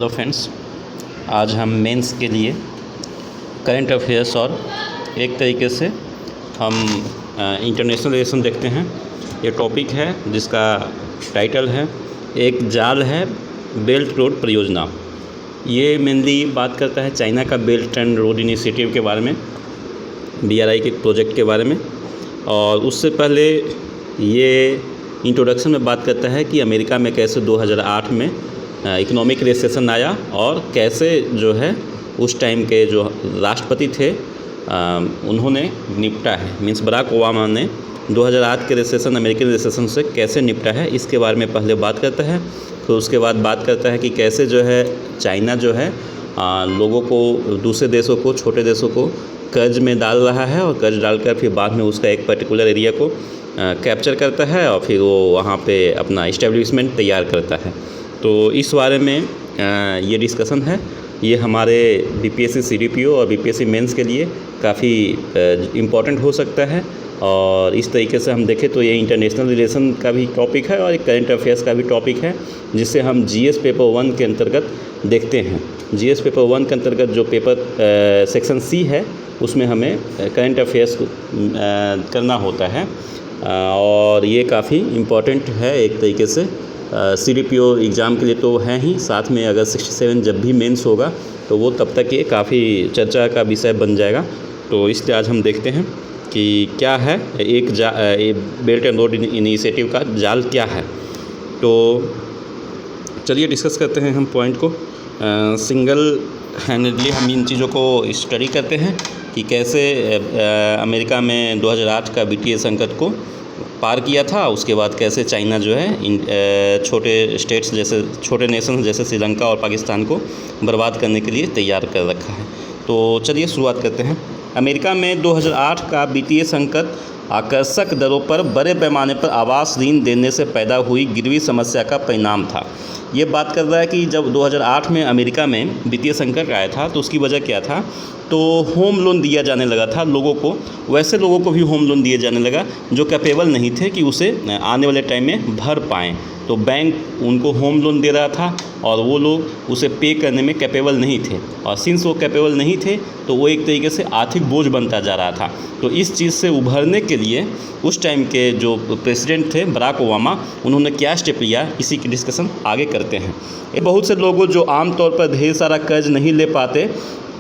Hello friends, आज हम mains के लिए करंट अफेयर्स और एक तरीके से हम इंटरनेशनल रिलेशन देखते हैं। ये टॉपिक है जिसका टाइटल है एक जाल है बेल्ट रोड परियोजना। ये मेनली बात करता है चाइना का बेल्ट एंड रोड इनिशिएटिव के बारे में, BRI के प्रोजेक्ट के बारे में। और उससे पहले ये इंट्रोडक्शन में बात करता है कि अमेरिका में कैसे 2008 में इकोनॉमिक रिसेशन आया और कैसे जो है उस टाइम के जो राष्ट्रपति थे उन्होंने निपटा है। मीन्स बराक ओबामा ने 2008 के रिसेशन, अमेरिकन रिसेशन से कैसे निपटा है, इसके बारे में पहले बात करता है। तो उसके बाद बात करता है कि कैसे जो है चाइना जो है लोगों को, दूसरे देशों को, छोटे देशों को कर्ज में डाल रहा है और कर्ज डालकर फिर बाद में उसका एक पर्टिकुलर एरिया को कैप्चर करता है और फिर वो वहाँ पे अपना इस्टेब्लिशमेंट तैयार करता है। तो इस बारे में ये डिस्कशन है। ये हमारे BPSC CDPO और BPSC मेंस के लिए काफ़ी इम्पॉर्टेंट हो सकता है। और इस तरीके से हम देखें तो ये इंटरनेशनल रिलेशन का भी टॉपिक है और एक करंट अफेयर्स का भी टॉपिक है, जिसे हम GS पेपर 1 के अंतर्गत देखते हैं। GS पेपर 1 के अंतर्गत जो पेपर सेक्शन C है उसमें हमें करंट अफेयर्स करना होता है और ये काफ़ी इम्पॉर्टेंट है एक तरीके से। CDPO एग्ज़ाम के लिए तो है ही, साथ में अगर 67 जब भी मेंस होगा तो वो तब तक ये काफ़ी चर्चा का विषय बन जाएगा। तो इसलिए आज हम देखते हैं कि क्या है एक बेल्ट एंड रोड इनिशिएटिव का जाल क्या है। तो चलिए डिस्कस करते हैं हम पॉइंट को। सिंगल हैंडेडली हम इन चीज़ों को स्टडी करते हैं कि कैसे अमेरिका में 2008 का BTA संकट को पार किया था। उसके बाद कैसे चाइना जो है छोटे स्टेट्स जैसे, छोटे नेशन जैसे श्रीलंका और पाकिस्तान को बर्बाद करने के लिए तैयार कर रखा है। तो चलिए शुरुआत करते हैं। अमेरिका में 2008 का BTA संकट आकर्षक दरों पर बड़े पैमाने पर आवास ऋण देने से पैदा हुई गिरवी समस्या का परिणाम था। ये बात कर रहा है कि जब 2008 में अमेरिका में वित्तीय संकट आया था तो उसकी वजह क्या था, तो होम लोन दिया जाने लगा था लोगों को। वैसे लोगों को भी होम लोन दिए जाने लगा जो कैपेबल नहीं थे कि उसे आने वाले टाइम में भर पाएँ। तो बैंक उनको होम लोन दे रहा था और वो लोग उसे पे करने में कैपेबल नहीं थे, और सिंस वो कैपेबल नहीं थे तो वो एक तरीके से आर्थिक बोझ बनता जा रहा था। तो इस चीज़ से उभरने के लिए उस टाइम के जो प्रेसिडेंट थे बराक ओबामा, उन्होंने क्या स्टेप लिया, इसी की डिस्कशन आगे करते हैं। बहुत से लोगों जो आमतौर पर ढेर सारा कर्ज नहीं ले पाते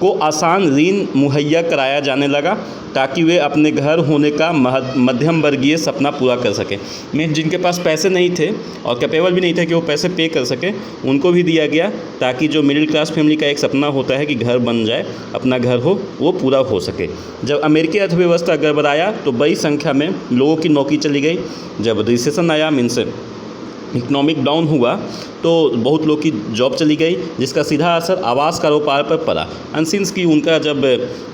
को आसान ऋण मुहैया कराया जाने लगा ताकि वे अपने घर होने का मध्यम वर्गीय सपना पूरा कर सकें। में जिनके पास पैसे नहीं थे और कैपेबल भी नहीं थे कि वो पैसे पे कर सकें, उनको भी दिया गया ताकि जो मिडिल क्लास फैमिली का एक सपना होता है कि घर बन जाए, अपना घर हो, वो पूरा हो सके। जब अमेरिकी अर्थव्यवस्था गड़बड़ाया तो बड़ी संख्या में लोगों की नौकरी चली गई। जब रिसेशन आया, मीन्स इकोनॉमिक डाउन हुआ, तो बहुत लोग की जॉब चली गई, जिसका सीधा असर आवास कारोबार पर पड़ा। अनसिंस की उनका जब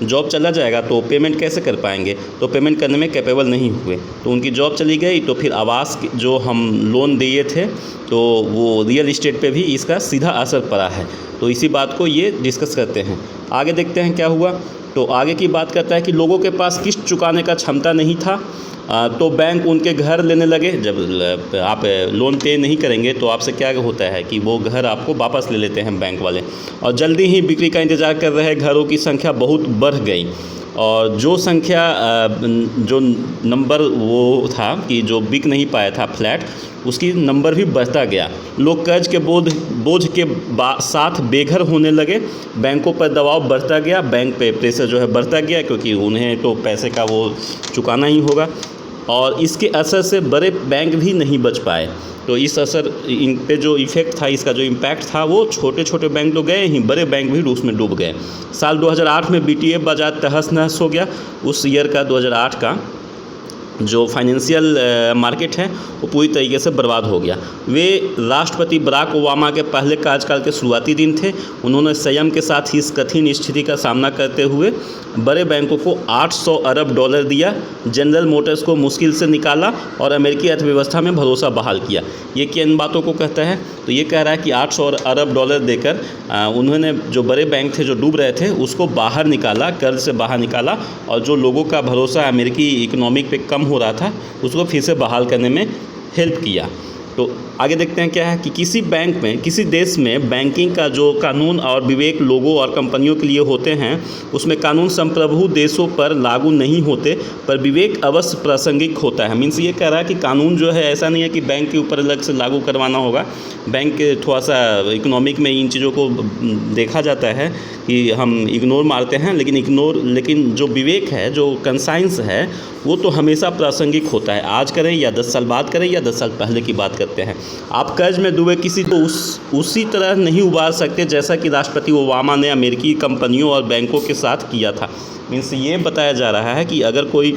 जॉब चला जाएगा तो पेमेंट कैसे कर पाएंगे, तो पेमेंट करने में कैपेबल नहीं हुए, तो उनकी जॉब चली गई। तो फिर आवास जो हम लोन दिए थे तो वो रियल इस्टेट पे भी इसका सीधा असर पड़ा है। तो इसी बात को ये डिस्कस करते हैं। आगे देखते हैं क्या हुआ। तो आगे की बात करता है कि लोगों के पास किस्त चुकाने का क्षमता नहीं था, तो बैंक उनके घर लेने लगे। जब आप लोन पे नहीं करेंगे तो आपसे क्या होता है कि वो घर आपको वापस ले लेते हैं बैंक वाले, और जल्दी ही बिक्री का इंतज़ार कर रहे घरों की संख्या बहुत बढ़ गई। और जो संख्या, जो नंबर वो था कि जो बिक नहीं पाया था फ्लैट, उसकी नंबर भी बढ़ता गया। लोग कर्ज के बोझ के साथ बेघर होने लगे। बैंकों पर दबाव बढ़ता गया, बैंक पे प्रेशर जो है बढ़ता गया, क्योंकि उन्हें तो पैसे का वो चुकाना ही होगा। और इसके असर से बड़े बैंक भी नहीं बच पाए। तो इस असर, इन पे जो इफ़ेक्ट था, इसका जो इम्पैक्ट था, वो छोटे छोटे बैंक तो गए ही, बड़े बैंक भी उसमें डूब गए। साल 2008 में BTA बाजार तहस नहस हो गया। उस ईयर का 2008 का जो फाइनेंशियल मार्केट है वो पूरी तरीके से बर्बाद हो गया। वे राष्ट्रपति बराक ओबामा के पहले कार्यकाल के शुरुआती दिन थे। उन्होंने संयम के साथ ही इस कठिन स्थिति का सामना करते हुए बड़े बैंकों को $800 अरब दिया, जनरल मोटर्स को मुश्किल से निकाला और अमेरिकी अर्थव्यवस्था में भरोसा बहाल किया। ये किन बातों को कहता है, तो ये कह रहा है कि $800 अरब देकर उन्होंने जो बड़े बैंक थे जो डूब रहे थे उसको बाहर निकाला, कर्ज से बाहर निकाला, और जो लोगों का भरोसा अमेरिकी इकोनॉमिक पे कम हो रहा था उसको फिर से बहाल करने में हेल्प किया। तो आगे देखते हैं क्या है कि किसी बैंक में, किसी देश में बैंकिंग का जो कानून और विवेक लोगों और कंपनियों के लिए होते हैं, उसमें कानून संप्रभु देशों पर लागू नहीं होते, पर विवेक अवश्य प्रासंगिक होता है। मीन्स ये कह रहा है कि कानून जो है ऐसा नहीं है कि बैंक के ऊपर अलग से लागू करवाना होगा। बैंक थोड़ा सा इकोनॉमिक में इन चीज़ों को देखा जाता है कि हम इग्नोर मारते हैं, लेकिन जो विवेक है, जो कंसाइंस है, वो तो हमेशा प्रासंगिक होता है। आज करें या 10 साल बाद करें या 10 साल पहले की बात करते हैं। आप कर्ज में डूबे किसी को उसी तरह नहीं उबार सकते जैसा कि राष्ट्रपति ओबामा ने अमेरिकी कंपनियों और बैंकों के साथ किया था। मीन्स ये बताया जा रहा है कि अगर कोई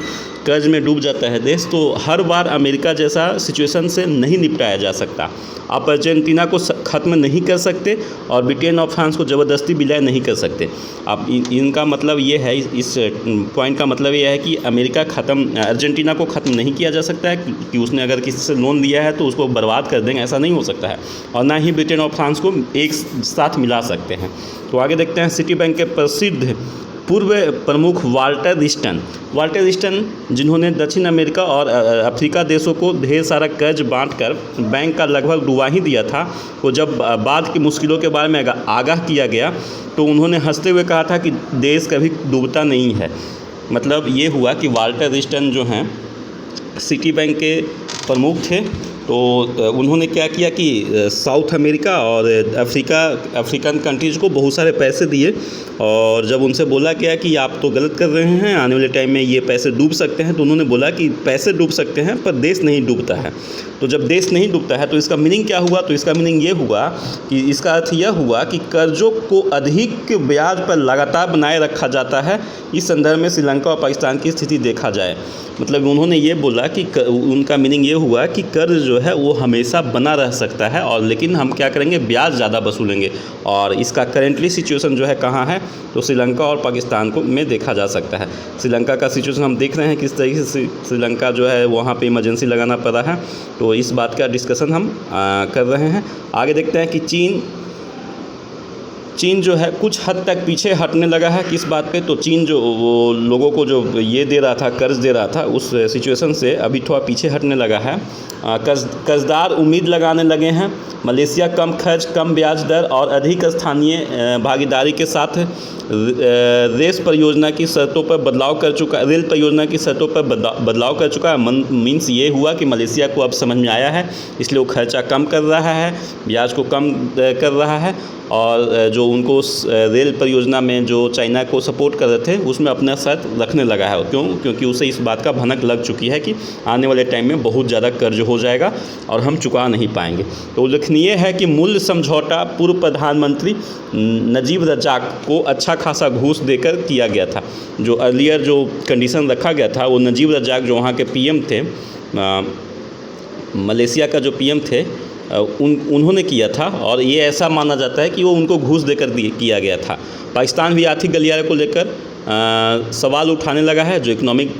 कर्ज में डूब जाता है देश, तो हर बार अमेरिका जैसा सिचुएशन से नहीं निपटाया जा सकता। आप अर्जेंटीना को ख़त्म नहीं कर सकते और ब्रिटेन और फ्रांस को ज़बरदस्ती विलय नहीं कर सकते। आप इनका मतलब ये है, इस पॉइंट का मतलब ये है कि अर्जेंटीना को ख़त्म नहीं किया जा सकता है कि उसने अगर किसी से लोन लिया है तो उसको बर्बाद कर देंगे, ऐसा नहीं हो सकता है। और ना ही ब्रिटेन और फ्रांस को एक साथ मिला सकते हैं। तो आगे देखते हैं सिटी बैंक के प्रसिद्ध पूर्व प्रमुख वाल्टर रिस्टन, जिन्होंने दक्षिण अमेरिका और अफ्रीका देशों को ढेर सारा कर्ज बांटकर बैंक का लगभग डुबा ही दिया था, वो जब बाद की मुश्किलों के बारे में आगाह किया गया तो उन्होंने हंसते हुए कहा था कि देश कभी डूबता नहीं है। मतलब ये हुआ कि वाल्टर रिस्टन जो हैं सिटी बैंक के प्रमुख थे, तो उन्होंने क्या किया कि साउथ अमेरिका और अफ्रीकन कंट्रीज़ को बहुत सारे पैसे दिए, और जब उनसे बोला गया कि आप तो गलत कर रहे हैं, आने वाले टाइम में ये पैसे डूब सकते हैं, तो उन्होंने बोला कि पैसे डूब सकते हैं पर देश नहीं डूबता है। तो जब देश नहीं डूबता है तो इसका मीनिंग क्या हुआ? तो इसका मीनिंग ये हुआ कि इसका अर्थ यह हुआ कि कर्जों को अधिक ब्याज पर लगातार बनाए रखा जाता है। इस संदर्भ में श्रीलंका और पाकिस्तान की स्थिति देखा जाए, मतलब उन्होंने ये बोला कि उनका मीनिंग ये हुआ कि कर्ज जो है वो हमेशा बना रह सकता है, और लेकिन हम क्या करेंगे, ब्याज ज़्यादा वसूलेंगे। और इसका करेंटली सिचुएशन जो है कहाँ है, तो श्रीलंका और पाकिस्तान को में देखा जा सकता है। श्रीलंका का सिचुएशन हम देख रहे हैं किस तरीके से श्रीलंका जो है वहाँ पे इमरजेंसी लगाना पड़ा है, तो इस बात का डिस्कशन हम कर रहे हैं। आगे देखते हैं कि चीन जो है कुछ हद तक पीछे हटने लगा है। किस बात पे? तो चीन जो वो लोगों को जो ये दे रहा था, कर्ज दे रहा था, उस सिचुएशन से अभी थोड़ा पीछे हटने लगा है। कर्जदार उम्मीद लगाने लगे हैं मलेशिया कम खर्च, कम ब्याज दर और अधिक स्थानीय भागीदारी के साथ रेल परियोजना की शर्तों पर बदलाव कर चुका है। मीन्स ये हुआ कि मलेशिया को अब समझ में आया है, इसलिए वो खर्चा कम कर रहा है, ब्याज को कम कर रहा है, और जो उनको रेल परियोजना में जो चाइना को सपोर्ट कर रहे थे उसमें अपना शर्त रखने लगा है। क्योंकि उसे इस बात का भनक लग चुकी है कि आने वाले टाइम में बहुत ज़्यादा कर्ज हो जाएगा और हम चुका नहीं पाएंगे। तो उल्लेखनीय है कि मूल्य समझौता पूर्व प्रधानमंत्री नजीब रजाक को अच्छा खासा घूस देकर किया गया था। जो अर्लियर जो कंडीशन रखा गया था, वो नजीब रजाक जो वहाँ के पीएम थे, मलेशिया का जो पीएम थे, उन्होंने किया था, और ये ऐसा माना जाता है कि वो उनको घूस देकर किया गया था। पाकिस्तान भी आर्थिक गलियारे को लेकर सवाल उठाने लगा है। जो इकोनॉमिक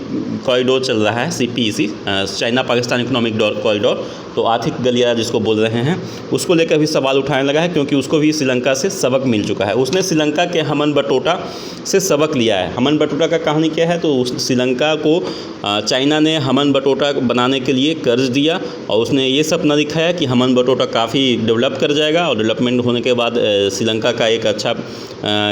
कॉरिडोर चल रहा है, CPEC, China Pakistan economic corridor, तो आर्थिक गलियारा जिसको बोल रहे हैं, उसको लेकर भी सवाल उठाने लगा है, क्योंकि उसको भी श्रीलंका से सबक मिल चुका है। उसने श्रीलंका के हमन बटोटा से सबक लिया है। हमन बटोटा का कहानी क्या है? तो श्रीलंका को चाइना ने हमन बटोटा बनाने के लिए कर्ज दिया, और उसने ये सपना दिखाया कि हमन बटोटा काफ़ी डेवलप कर जाएगा, और डेवलपमेंट होने के बाद श्रीलंका का एक अच्छा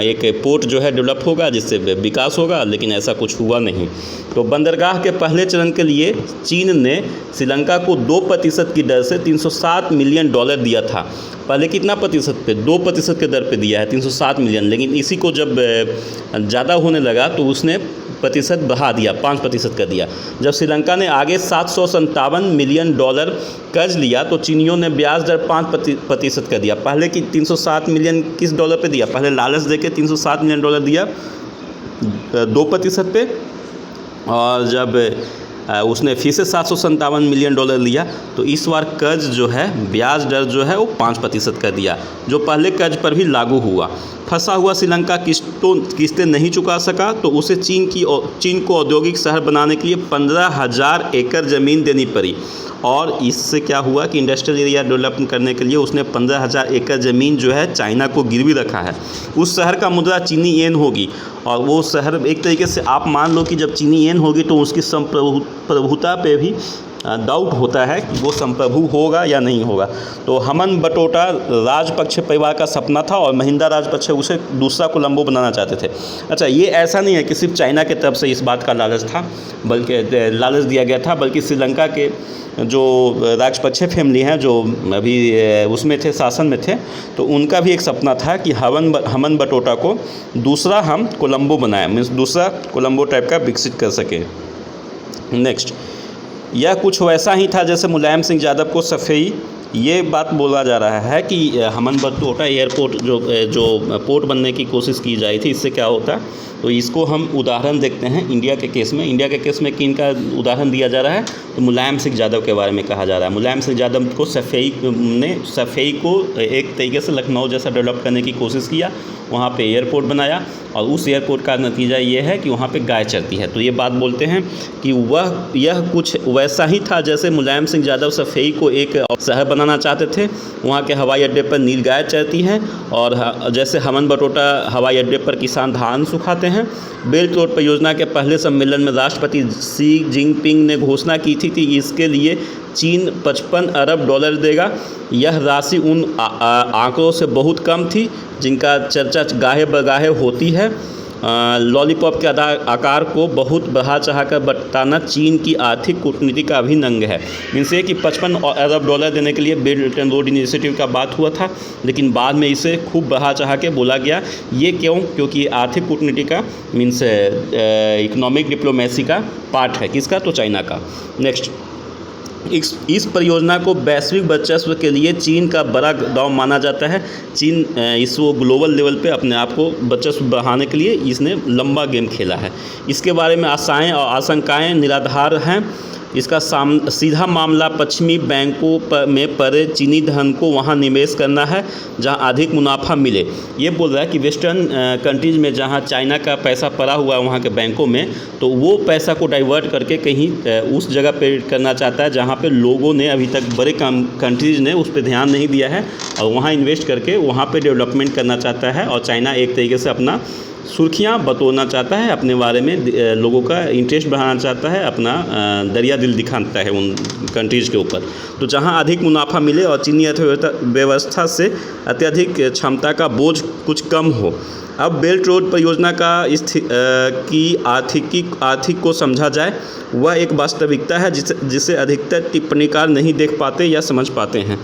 एक पोर्ट जो है डेवलप होगा, जिससे विकास होगा, लेकिन ऐसा कुछ हुआ नहीं। तो बंदरगाह के पहले चरण के लिए चीन ने श्रीलंका को 2% की दर से $307 मिलियन दिया था। पहले कितना प्रतिशत पे? 2% के दर पे दिया है, 307 मिलियन। लेकिन इसी को जब ज़्यादा होने लगा तो उसने प्रतिशत बढ़ा दिया, 5% कर दिया। जब श्रीलंका ने आगे $757 मिलियन कर्ज लिया तो चीनियों ने ब्याज दर 5% कर दिया। पहले की 307 मिलियन किस डॉलर पे दिया? पहले लालच देके $307 मिलियन दिया 2% पे, और जब उसने फिर से $757 मिलियन लिया तो इस बार कर्ज जो है, ब्याज दर जो है वो 5% कर दिया, जो पहले कर्ज पर भी लागू हुआ। फंसा हुआ श्रीलंका किस्तें नहीं चुका सका तो उसे चीन को औद्योगिक शहर बनाने के लिए 15,000 एकड़ ज़मीन देनी पड़ी, और इससे क्या हुआ कि इंडस्ट्रियल एरिया डेवलप करने के लिए उसने 15,000 एकड़ ज़मीन जो है चाइना को गिरवी रखा है। उस शहर का मुद्रा चीनी येन होगी, और वो शहर एक तरीके से आप मान लो कि जब चीनी येन होगी तो उसकी संप्रभुता पे भी डाउट होता है कि वो संप्रभु होगा या नहीं होगा। तो हमन बटोटा राजपक्षे परिवार का सपना था और महिंद्रा राजपक्षे उसे दूसरा कोलंबो बनाना चाहते थे। अच्छा, ये ऐसा नहीं है कि सिर्फ चाइना की तरफ से इस बात का लालच था, बल्कि लालच दिया गया था, बल्कि श्रीलंका के जो राजपक्षे फैमिली हैं जो अभी उसमें थे, शासन में थे, तो उनका भी एक सपना था कि हमन बटोटा को दूसरा हम कोलंबो बनाएं, मीन्स दूसरा कोलंबो टाइप का विकसित कर सकें। नेक्स्ट, यह कुछ वैसा ही था जैसे मुलायम सिंह यादव को सफ़ेई। ये बात बोला जा रहा है कि हमन बटोटा एयरपोर्ट जो पोर्ट बनने की कोशिश की जाई थी, इससे क्या होता, तो इसको हम उदाहरण देखते हैं इंडिया के केस में। इंडिया के केस में किन का उदाहरण दिया जा रहा है, तो मुलायम सिंह यादव के बारे में कहा जा रहा है। मुलायम सिंह यादव को सफ़ेई को एक तरीके से लखनऊ जैसा डेवलप करने की कोशिश किया, वहाँ पे एयरपोर्ट बनाया और उस एयरपोर्ट का नतीजा ये है कि वहाँ पे गाय चरती है। तो ये बात बोलते हैं कि यह कुछ वैसा ही था जैसे मुलायम सिंह यादव सफ़ेई को एक शहर बनाना चाहते थे, वहाँ के हवाई अड्डे पर नील गाय चरती है, और जैसे हमन बटोटा हवाई अड्डे पर किसान धान सुखाते हैं। बेल्ट रोड परियोजना के पहले सम्मेलन में राष्ट्रपति शी जिनपिंग ने घोषणा की थी कि इसके लिए चीन 55 अरब डॉलर देगा। यह राशि उन आंकड़ों से बहुत कम थी जिनका चर्चा गाहे बगाहे होती है। लॉलीपॉप के आकार को बहुत बढ़ा चढ़ाकर बताना चीन की आर्थिक कूटनीति का अभिन्न अंग है। इनसे कि 55 अरब डॉलर देने के लिए बेल्ट एंड रोड इनिशिएटिव का बात हुआ था, लेकिन बाद में इसे खूब बढ़ा चढ़ा के बोला गया। ये क्यों? क्योंकि आर्थिक कूटनीति का मीन्स इकोनॉमिक डिप्लोमेसी का पार्ट है। किसका? तो चाइना का। नेक्स्ट, इस परियोजना को वैश्विक वर्चस्व के लिए चीन का बड़ा दाव माना जाता है। चीन इसको ग्लोबल लेवल पे अपने आप को वर्चस्व बढ़ाने के लिए इसने लंबा गेम खेला है। इसके बारे में आशाएं और आशंकाएं निराधार हैं। इसका सीधा मामला पश्चिमी बैंकों में पड़े चीनी धन को वहां निवेश करना है जहां अधिक मुनाफा मिले। ये बोल रहा है कि वेस्टर्न कंट्रीज़ में जहां चाइना का पैसा पड़ा हुआ है वहां के बैंकों में, तो वो पैसा को डाइवर्ट करके कहीं उस जगह पे करना चाहता है जहां पे लोगों ने अभी तक बड़े कंट्रीज़ ने उस पर ध्यान नहीं दिया है, और वहाँ इन्वेस्ट करके वहाँ पर डेवलपमेंट करना चाहता है। और चाइना एक तरीके से अपना सुर्खियाँ बटोरना चाहता है, अपने बारे में लोगों का इंटरेस्ट बढ़ाना चाहता है, अपना दरिया दिल दिखाता है उन कंट्रीज़ के ऊपर। तो जहाँ अधिक मुनाफा मिले और चीनी अर्थव्यवस्था से अत्यधिक क्षमता का बोझ कुछ कम हो। अब बेल्ट रोड परियोजना की आर्थिक को समझा जाए, वह एक वास्तविकता है जिसे अधिकतर टिप्पणीकार नहीं देख पाते या समझ पाते हैं।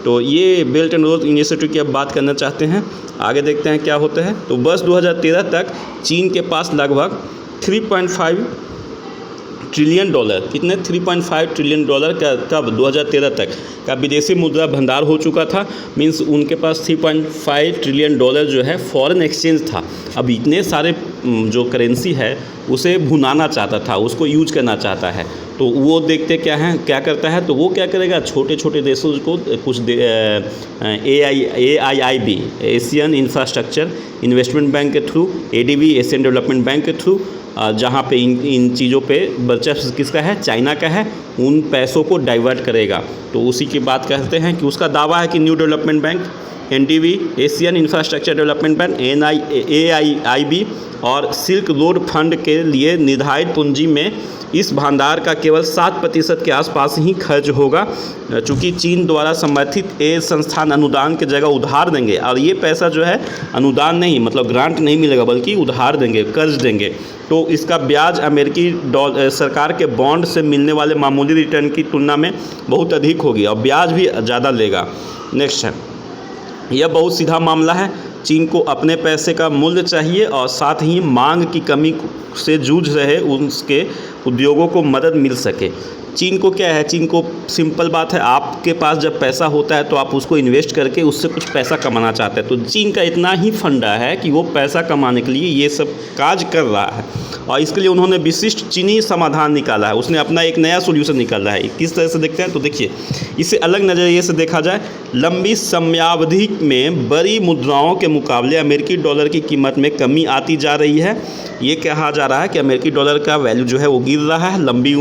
तो ये बेल्ट एंड रोड इनिशिएटिव की अब बात करना चाहते हैं। आगे देखते हैं क्या होता है। तो वर्ष 2013 तक चीन के पास लगभग 3.5 ट्रिलियन डॉलर, कितने 3.5 ट्रिलियन डॉलर का तब 2013 तक का विदेशी मुद्रा भंडार हो चुका था। मींस उनके पास 3.5 ट्रिलियन डॉलर जो है फॉरेन एक्सचेंज था। अब इतने सारे जो करेंसी है उसे भुनाना चाहता था, उसको यूज करना चाहता है। तो वो देखते क्या करता है, तो वो क्या करेगा, छोटे छोटे देशों को कुछ AIIB Asian infrastructure investment bank के through, ADB Asian development bank के थ्रू, जहाँ पे इन चीज़ों पे वर्चस्व किसका है, चाइना का है, उन पैसों को डाइवर्ट करेगा। तो उसी की बात करते हैं कि उसका दावा है कि new development bank, NDB Asian infrastructure development bank, AIIB और सिल्क रोड फंड के लिए निर्धारित पूंजी में इस भंडार का केवल 7% के आसपास ही खर्च होगा। चूँकि चीन द्वारा समर्थित ये संस्थान अनुदान की जगह उधार देंगे, और ये पैसा जो है अनुदान नहीं, मतलब ग्रांट नहीं मिलेगा, बल्कि उधार देंगे, कर्ज देंगे। तो इसका ब्याज अमेरिकी सरकार के बॉन्ड से मिलने वाले मामूली रिटर्न की तुलना में बहुत अधिक होगी, और ब्याज भी ज़्यादा लेगा। नेक्स्ट है, यह बहुत सीधा मामला है। चीन को अपने पैसे का मूल्य चाहिए और साथ ही मांग की कमी से जूझ रहे उसके उद्योगों को मदद मिल सके। चीन को क्या है, चीन को सिंपल बात है, आपके पास जब पैसा होता है तो आप उसको इन्वेस्ट करके उससे कुछ पैसा कमाना चाहते हैं। तो चीन का इतना ही फंडा है कि वो पैसा कमाने के लिए ये सब काज कर रहा है, और इसके लिए उन्होंने विशिष्ट चीनी समाधान निकाला है। उसने अपना एक नया सोल्यूशन निकाला है। किस तरह से देखते हैं, तो देखिए, इसे अलग नज़रिए से देखा जाए। लंबी समयावधि में बड़ी मुद्राओं के मुकाबले अमेरिकी डॉलर की कीमत में कमी आती जा रही है। ये कहा जा रहा है कि अमेरिकी डॉलर का वैल्यू जो है वो गिर रहा है। लंबी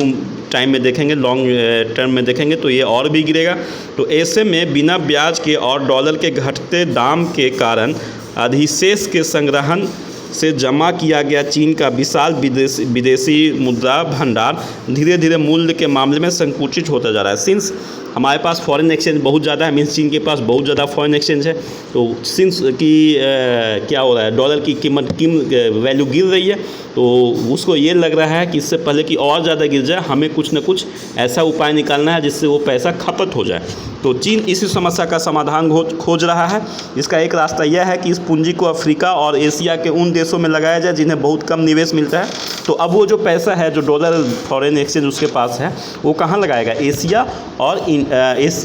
टाइम में देखेंगे, लॉन्ग टर्म में देखेंगे तो ये और भी गिरेगा। तो ऐसे में बिना ब्याज के और डॉलर के घटते दाम के कारण अधिशेष के संग्रहण से जमा किया गया चीन का विशाल विदेशी मुद्रा भंडार धीरे धीरे मूल्य के मामले में संकुचित होता जा रहा है। सिंस हमारे पास फॉरेन एक्सचेंज बहुत ज़्यादा है, मीन्स चीन के पास बहुत ज़्यादा फॉरेन एक्सचेंज है, तो सिंस की क्या हो रहा है, डॉलर की वैल्यू गिर रही है, तो उसको ये लग रहा है कि इससे पहले कि और ज़्यादा गिर जाए हमें कुछ न कुछ ऐसा उपाय निकालना है जिससे वो पैसा खपत हो जाए। तो चीन इसी समस्या का समाधान खोज रहा है। इसका एक रास्ता यह है कि इस पूंजी को अफ्रीका और एशिया के उन देशों में लगाया जाए जिन्हें बहुत कम निवेश मिलता है। तो अब वो जो पैसा है, जो डॉलर फॉरेन एक्सचेंज उसके पास है, वो कहाँ लगाएगा? एशिया और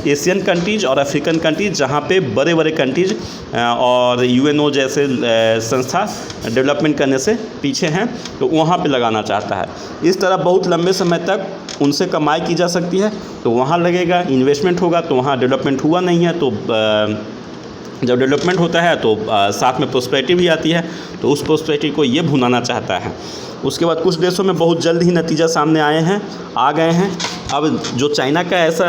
एशियन कंट्रीज और अफ्रीकन कंट्रीज, जहाँ पे बड़े बड़े कंट्रीज और यूएनओ जैसे संस्था डेवलपमेंट करने से पीछे हैं, तो वहाँ पे लगाना चाहता है। इस तरह बहुत लंबे समय तक उनसे कमाई की जा सकती है, तो वहाँ लगेगा, इन्वेस्टमेंट होगा, तो वहाँ डेवलपमेंट हुआ नहीं है, तो जब डेवलपमेंट होता है तो साथ में प्रोस्पेरिटी भी आती है, तो उस प्रोस्पेरिटी को ये भुनाना चाहता है। उसके बाद कुछ देशों में बहुत जल्द ही नतीजा सामने आ गए हैं। अब जो चाइना का ऐसा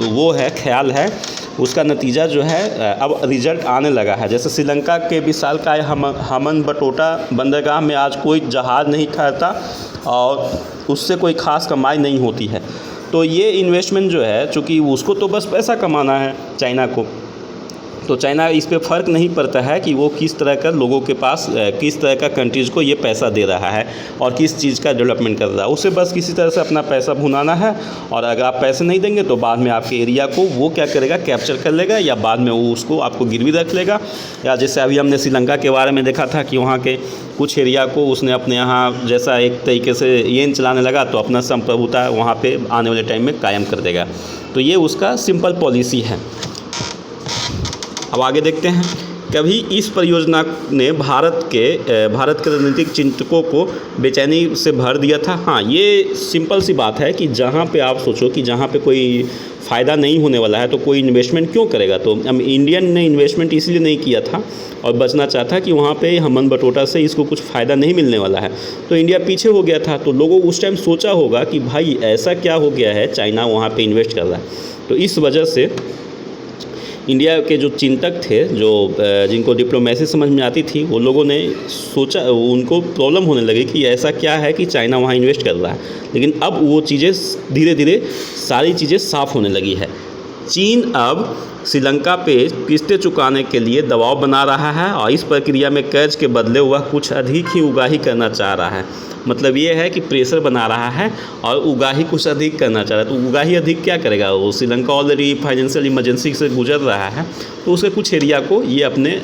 वो है, ख्याल है, उसका नतीजा जो है अब रिजल्ट आने लगा है। जैसे श्रीलंका के विशालकाय हम्बनटोटा बंदरगाह में आज कोई जहाज़ नहीं ठहरता और उससे कोई ख़ास कमाई नहीं होती है। तो ये इन्वेस्टमेंट जो है, चूँकि उसको तो बस पैसा कमाना है चाइना को, तो चाइना इस पे फ़र्क नहीं पड़ता है कि वो किस तरह का लोगों के पास, किस तरह का कंट्रीज़ को ये पैसा दे रहा है और किस चीज़ का डेवलपमेंट कर रहा है। उसे बस किसी तरह से अपना पैसा भुनाना है, और अगर आप पैसे नहीं देंगे तो बाद में आपके एरिया को वो क्या करेगा, कैप्चर कर लेगा, या बाद में वो उसको आपको गिरवी रख लेगा। या जैसे अभी हमने श्रीलंका के बारे में देखा था कि वहाँ के कुछ एरिया को उसने अपने यहाँ जैसा एक तरीके से येन चलाने लगा, तो अपना संप्रभुता वहाँ पर आने वाले टाइम में कायम कर देगा। तो ये उसका सिंपल पॉलिसी है। अब आगे देखते हैं। कभी इस परियोजना ने भारत के राजनीतिक चिंतकों को बेचैनी से भर दिया था। हाँ, ये सिंपल सी बात है कि जहाँ पे आप सोचो कि जहाँ पे कोई फ़ायदा नहीं होने वाला है तो कोई इन्वेस्टमेंट क्यों करेगा। तो इंडियन ने इन्वेस्टमेंट इसलिए नहीं किया था और बचना चाहता कि वहाँ पे हम्बनटोटा से इसको कुछ फ़ायदा नहीं मिलने वाला है, तो इंडिया पीछे हो गया था। तो लोगों उस टाइम सोचा होगा कि भाई ऐसा क्या हो गया है, चाइना वहाँ पर इन्वेस्ट कर रहा है। तो इस वजह से इंडिया के जो चिंतक थे, जो जिनको डिप्लोमेसी समझ में आती थी, वो लोगों ने सोचा, उनको प्रॉब्लम होने लगी कि ऐसा क्या है कि चाइना वहाँ इन्वेस्ट कर रहा है। लेकिन अब वो चीज़ें धीरे धीरे सारी चीज़ें साफ़ होने लगी है। चीन अब श्रीलंका पे किस्तें चुकाने के लिए दबाव बना रहा है और इस प्रक्रिया में कर्ज के बदले वह कुछ अधिक ही उगाही करना चाह रहा है। मतलब ये है कि प्रेशर बना रहा है और उगाही कुछ अधिक करना चाह रहा है। तो उगाही अधिक क्या करेगा, वो श्रीलंका ऑलरेडी फाइनेंशियल इमरजेंसी से गुजर रहा है, तो उसके कुछ एरिया को ये अपने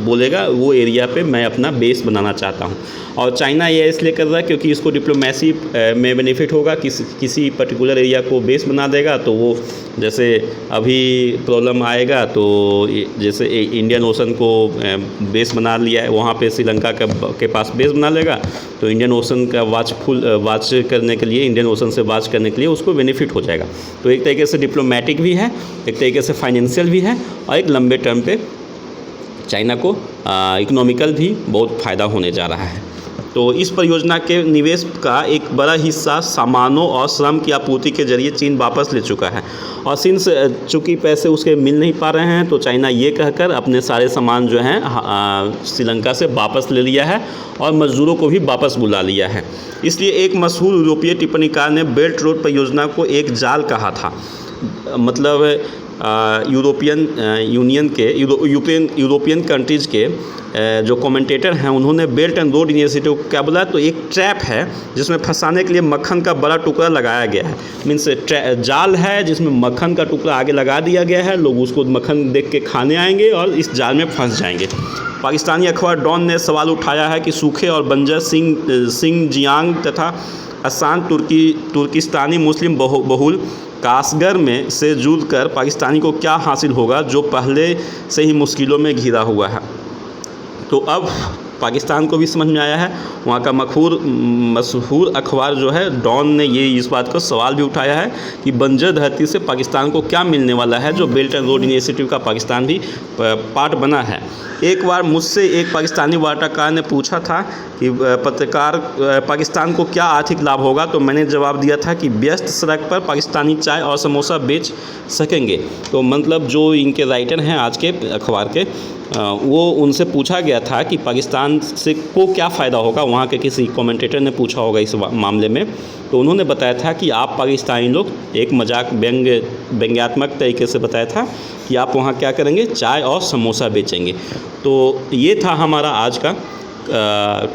बोलेगा वो एरिया पे मैं अपना बेस बनाना चाहता हूँ। और चाइना ये इसलिए कर रहा है क्योंकि इसको डिप्लोमेसी में बेनिफिट होगा। किसी पर्टिकुलर एरिया को बेस बना देगा तो वो, जैसे अभी प्रॉब्लम आएगा तो जैसे इंडियन ओशन को बेस बना लिया है, वहाँ पे श्रीलंका के पास बेस बना लेगा, तो इंडियन ओशन का वाच करने के लिए, इंडियन ओशन से वाच करने के लिए उसको बेनिफिट हो जाएगा। तो एक तरीके से डिप्लोमेटिक भी है, एक तरीके से फाइनेंशियल भी है, और एक लंबे टर्म पे चाइना को इकोनॉमिकल भी बहुत फ़ायदा होने जा रहा है। तो इस परियोजना के निवेश का एक बड़ा हिस्सा सामानों और श्रम की आपूर्ति के जरिए चीन वापस ले चुका है। और सिंस चूँकि पैसे उसके मिल नहीं पा रहे हैं, तो चाइना ये कहकर अपने सारे सामान जो हैं श्रीलंका से वापस ले लिया है और मज़दूरों को भी वापस बुला लिया है। इसलिए एक मशहूर यूरोपीय टिप्पणीकार ने बेल्ट रोड परियोजना को एक जाल कहा था। मतलब यूरोपियन यूनियन के यूरोपियन कंट्रीज़ के जो कमेंटेटर हैं, उन्होंने बेल्ट एंड रोड इनिशिएटिव को क्या बोला, तो एक ट्रैप है जिसमें फंसाने के लिए मक्खन का बड़ा टुकड़ा लगाया गया है। मीन्स जाल है जिसमें मक्खन का टुकड़ा आगे लगा दिया गया है, लोग उसको मक्खन देख के खाने आएंगे और इस जाल में फंस जाएंगे। पाकिस्तानी अखबार डॉन ने सवाल उठाया है कि सूखे और बंजर सिंगजियांग तथा असान तुर्किस्तानी मुस्लिम बहुल कासगर में से जूझकर पाकिस्तानी को क्या हासिल होगा, जो पहले से ही मुश्किलों में घिरा हुआ है। तो अब पाकिस्तान को भी समझ में आया है। वहाँ का मशहूर अखबार जो है डॉन ने ये इस बात का सवाल भी उठाया है कि बंजर धरती से पाकिस्तान को क्या मिलने वाला है, जो बेल्ट एंड रोड इनिशिएटिव का पाकिस्तान भी पार्ट बना है। एक बार मुझसे एक पाकिस्तानी वार्ताकार ने पूछा था कि पत्रकार पाकिस्तान को क्या आर्थिक लाभ होगा, तो मैंने जवाब दिया था कि व्यस्त सड़क पर पाकिस्तानी चाय और समोसा बेच सकेंगे। तो मतलब जो इनके राइटर हैं आज के अखबार के, वो उनसे पूछा गया था कि पाकिस्तान पाकिस्तान से को क्या फ़ायदा होगा, वहाँ के किसी कमेंटेटर ने पूछा होगा इस मामले में, तो उन्होंने बताया था कि आप पाकिस्तानी लोग, एक मजाक व्यंग्यात्मक तरीके से बताया था कि आप वहाँ क्या करेंगे, चाय और समोसा बेचेंगे। तो ये था हमारा आज का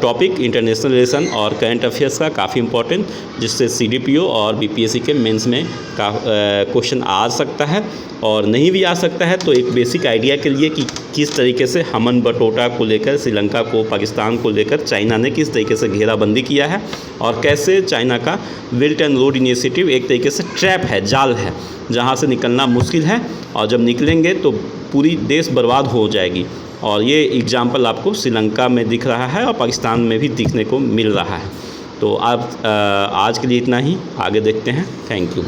टॉपिक, इंटरनेशनल रिलेशन और करंट अफेयर्स का, काफ़ी इंपॉर्टेंट, जिससे CDPO और BPSC के मेंस में क्वेश्चन आ सकता है और नहीं भी आ सकता है। तो एक बेसिक आइडिया के लिए कि किस तरीके से हमन बटोटा को लेकर, श्रीलंका को, पाकिस्तान को लेकर चाइना ने किस तरीके से घेराबंदी किया है और कैसे चाइना का बेल्ट एंड रोड इनिशिएटिव एक तरीके से ट्रैप है, जाल है, जहाँ से निकलना मुश्किल है और जब निकलेंगे तो पूरी देश बर्बाद हो जाएगी। और ये एग्जाम्पल आपको श्रीलंका में दिख रहा है और पाकिस्तान में भी दिखने को मिल रहा है। तो आप आज के लिए इतना ही, आगे देखते हैं। Thank you.